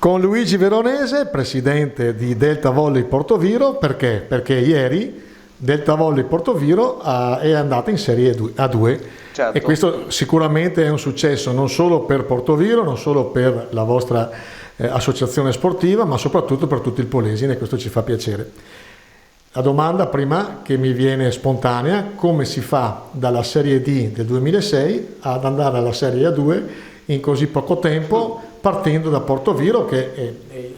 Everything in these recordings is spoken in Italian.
Con Luigi Veronese, presidente di Delta Volley Portoviro, perché? Perché ieri Delta Volley Portoviro è andata in Serie A2 e Certo. questo sicuramente è un successo non solo per Portoviro, non solo per la vostra associazione sportiva, ma soprattutto per tutto il Polesine, e questo ci fa piacere. La domanda prima che mi viene spontanea: come si fa dalla Serie D del 2006 ad andare alla Serie A2 in così poco tempo, partendo da Portoviro, che è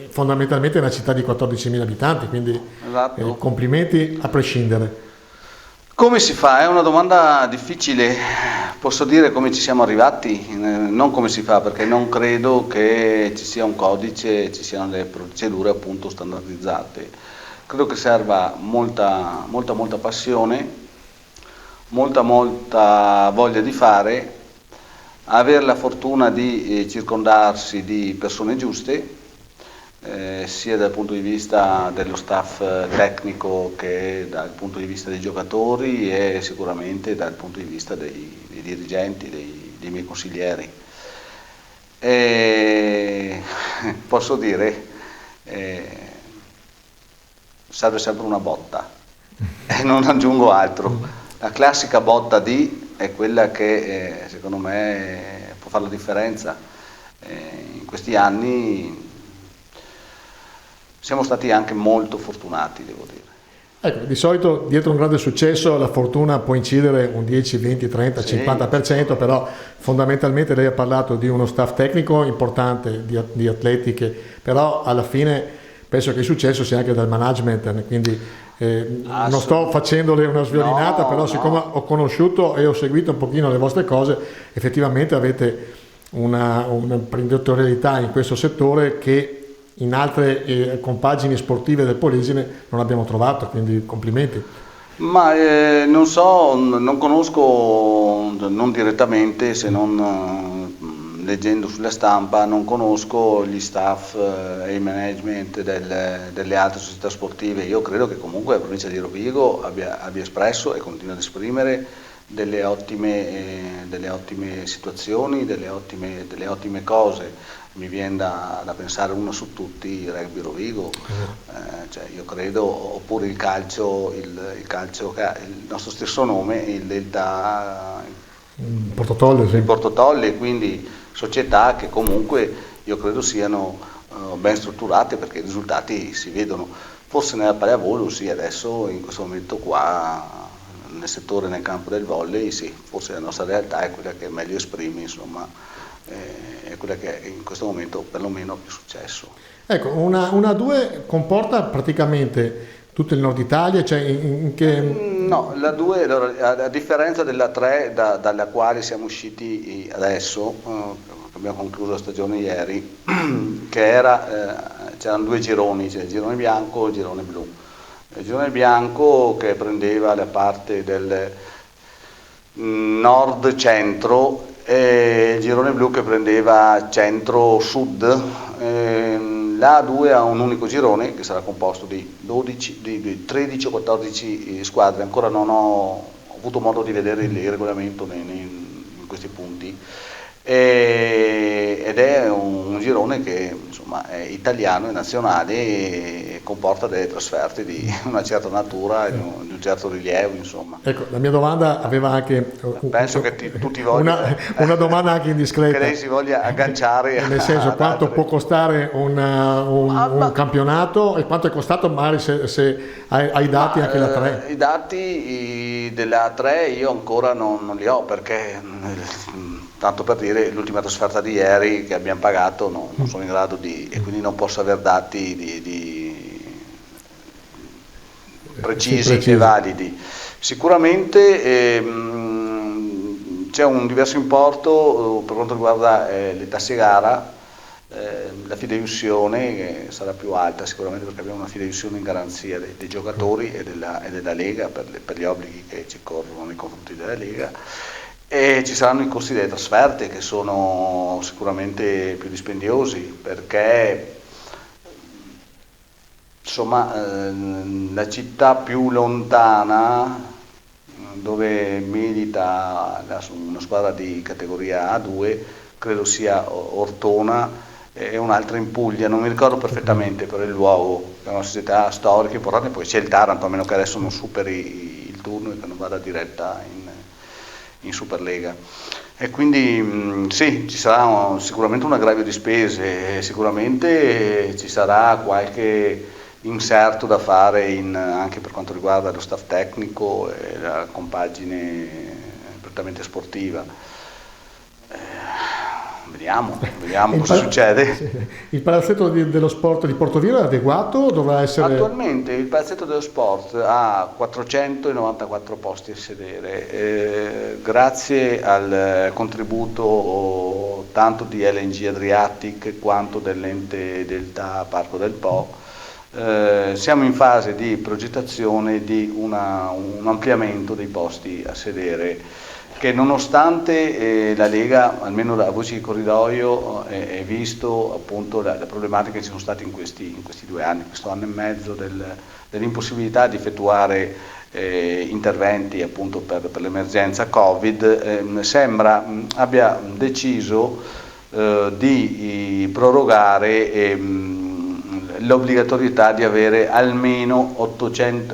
fondamentalmente una città di 14.000 abitanti, quindi Esatto. complimenti a prescindere. Come si fa? È una domanda difficile. Posso dire come ci siamo arrivati, non come si fa, perché non credo che ci sia un codice, ci siano delle procedure appunto standardizzate. Credo che serva molta passione, molta voglia di fare, avere la fortuna di circondarsi di persone giuste, sia dal punto di vista dello staff tecnico che dal punto di vista dei giocatori e sicuramente dal punto di vista dei dirigenti, dei miei consiglieri. E posso dire, serve sempre una botta e non aggiungo altro. La classica botta D è quella che secondo me può fare la differenza. In questi anni siamo stati anche molto fortunati, devo dire. Ecco, di solito dietro un grande successo la fortuna può incidere un 10, 20, 30, Sì, 50%, però fondamentalmente lei ha parlato di uno staff tecnico importante, di atleti, però alla fine penso che il successo sia anche dal management, quindi non sto facendole una sviolinata, No, però siccome no. ho conosciuto e ho seguito un pochino le vostre cose, effettivamente avete una imprenditorialità in questo settore che in altre compagini sportive del Polesine non abbiamo trovato, quindi complimenti. Ma non so, non conosco, non direttamente, se non leggendo sulla stampa, non conosco gli staff e il management delle altre società sportive. Io credo che comunque la provincia di Rovigo abbia espresso e continua ad esprimere delle ottime situazioni, delle ottime cose. Mi viene da pensare uno su tutti, il Rugby Rovigo, cioè io credo, oppure il calcio che ha il nostro stesso nome, il Delta Portotolle, di sì. Portotolle, quindi società che comunque io credo siano ben strutturate, perché i risultati si vedono. Forse nella pallavolo sì, adesso in questo momento qua nel settore, nel campo del volley, sì, forse la nostra realtà è quella che meglio esprime, insomma, è quella che in questo momento perlomeno ha più successo. Ecco, una 2 comporta praticamente tutto il nord Italia, cioè in che... No, la 2, a differenza della 3 dalla quale siamo usciti adesso, abbiamo concluso la stagione ieri, c'erano due gironi, cioè il girone bianco e il girone blu. Il girone bianco che prendeva la parte del nord-centro e il girone blu che prendeva centro-sud. La A2 ha un unico girone che sarà composto di 13 o 14 squadre. Ancora non ho avuto modo di vedere il regolamento in questi punti, ed è un girone che insomma è italiano e nazionale e comporta delle trasferte di una certa natura e di un certo rilievo, insomma. Ecco, la mia domanda aveva anche Penso che tu ti voglia una domanda anche che indiscreta, lei si voglia agganciare nel senso ad quanto può altre. costare un campionato e quanto è costato, magari se hai dati anche la 3. I dati della 3 io ancora non li ho, perché tanto per dire, l'ultima trasferta di ieri che abbiamo pagato non sono in grado e quindi non posso avere dati precisi e validi. Sicuramente c'è un diverso importo per quanto riguarda le tasse gara. La fideiussione che sarà più alta sicuramente, perché abbiamo una fideiussione in garanzia dei giocatori e della Lega per gli obblighi che ci corrono nei confronti della Lega, e ci saranno i costi delle trasferte che sono sicuramente più dispendiosi, perché insomma la città più lontana dove milita una squadra di categoria A2 credo sia Ortona, e un'altra in Puglia, non mi ricordo perfettamente per il luogo, è una società storica importante, poi c'è il Taranto, a meno che adesso non superi il turno e che non vada diretta in Superlega. E quindi sì, ci sarà sicuramente un aggravio di spese, sicuramente ci sarà qualche inserto da fare anche per quanto riguarda lo staff tecnico e la compagine prettamente sportiva. Vediamo cosa succede. Sì. Il palazzetto dello sport di Portoviejo è adeguato o dovrà essere... Attualmente il palazzetto dello sport ha 494 posti a sedere, grazie al contributo tanto di LNG Adriatic quanto dell'ente Delta Parco del Po. Siamo in fase di progettazione di un ampliamento dei posti a sedere, che nonostante la Lega, almeno da voce di corridoio, è visto appunto le problematiche che ci sono state in questi 2 anni, questo anno e mezzo dell'impossibilità di effettuare interventi appunto per l'emergenza Covid, sembra abbia deciso di prorogare l'obbligatorietà di avere almeno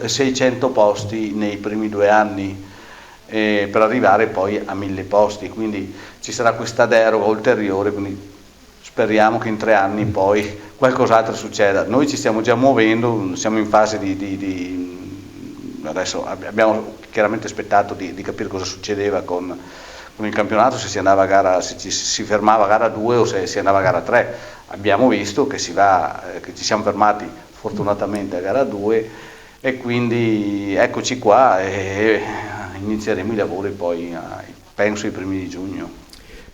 600 posti nei primi 2 anni. Per arrivare poi a 1000 posti, quindi ci sarà questa deroga ulteriore, quindi speriamo che in 3 anni poi qualcos'altro succeda. Noi ci stiamo già muovendo, siamo in fase adesso abbiamo chiaramente aspettato di capire cosa succedeva con il campionato, se si fermava a gara 2 o se si andava a gara 3. Abbiamo visto che ci siamo fermati fortunatamente a gara 2 e quindi eccoci qua e inizieremo i lavori poi penso i primi di giugno.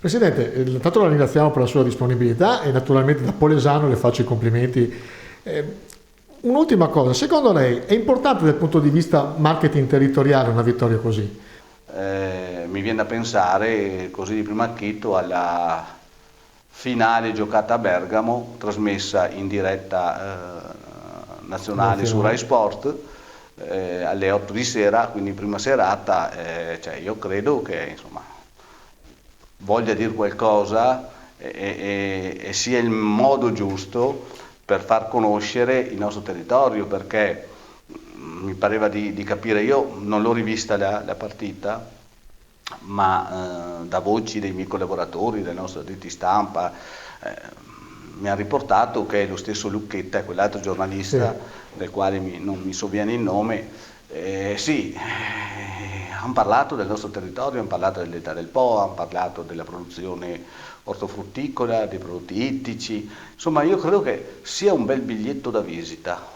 Presidente, intanto la ringraziamo per la sua disponibilità e naturalmente da polesano le faccio i complimenti. Un'ultima cosa, secondo lei è importante dal punto di vista marketing territoriale una vittoria così? Mi viene da pensare così di primo acchito alla finale giocata a Bergamo, trasmessa in diretta nazionale su Rai Sport, alle 8 di sera, quindi prima serata, cioè io credo che insomma voglia dire qualcosa e sia il modo giusto per far conoscere il nostro territorio, perché mi pareva di capire, io non l'ho rivista la partita, ma da voci dei miei collaboratori, del nostro di stampa, mi ha riportato che lo stesso Lucchetta, quell'altro giornalista del quale non mi sovviene il nome, hanno parlato del nostro territorio, hanno parlato del Delta del Po, hanno parlato della produzione ortofrutticola, dei prodotti ittici, insomma io credo che sia un bel biglietto da visita.